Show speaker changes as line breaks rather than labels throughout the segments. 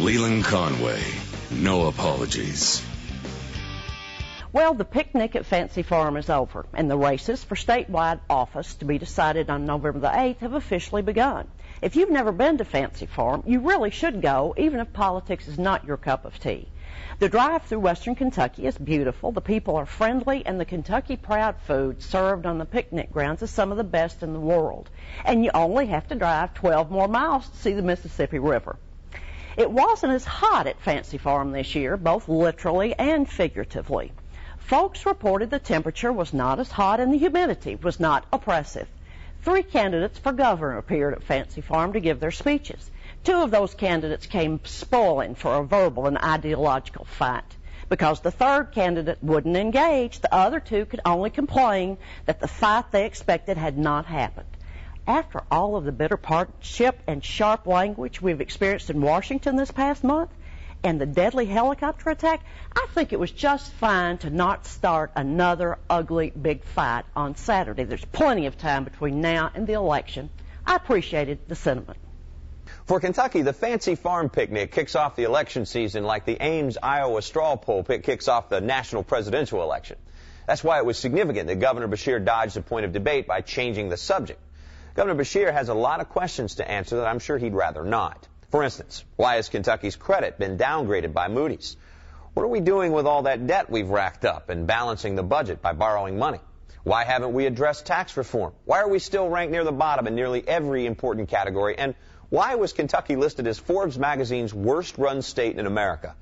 Leland Conway, no apologies.
Well, the picnic at Fancy Farm is over, and the races for statewide office to be decided on November the 8th have officially begun. If you've never been to Fancy Farm, you really should go, even if politics is not your cup of tea. The drive through Western Kentucky is beautiful, the people are friendly, and the Kentucky Proud food served on the picnic grounds is some of the best in the world. And you only have to drive 12 more miles to see the Mississippi River. It wasn't as hot at Fancy Farm this year, both literally and figuratively. Folks reported the temperature was not as hot and the humidity was not oppressive. 3 candidates for governor appeared at Fancy Farm to give their speeches. 2 of those candidates came spoiling for a verbal and ideological fight. Because the 3rd candidate wouldn't engage, the other 2 could only complain that the fight they expected had not happened. After all of the bitter partnership and sharp language we've experienced in Washington this past month, and the deadly helicopter attack, I think it was just fine to not start another ugly big fight on Saturday. There's plenty of time between now and the election. I appreciated the sentiment.
For Kentucky, the Fancy Farm picnic kicks off the election season like the Ames, Iowa straw poll pick kicks off the national presidential election. That's why it was significant that Governor Beshear dodged the point of debate by changing the subject. Governor Beshear has a lot of questions to answer that I'm sure he'd rather not. For instance, why has Kentucky's credit been downgraded by Moody's? What are we doing with all that debt we've racked up and balancing the budget by borrowing money? Why haven't we addressed tax reform? Why are we still ranked near the bottom in nearly every important category? And why was Kentucky listed as Forbes magazine's worst-run state in America?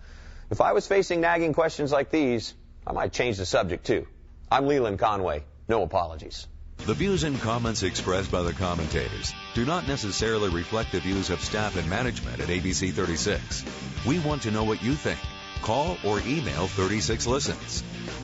If I was facing nagging questions like these, I might change the subject too. I'm Leland Conway. No apologies.
The views and comments expressed by the commentators do not necessarily reflect the views of staff and management at ABC 36. We want to know what you think. Call or email 36 Listens.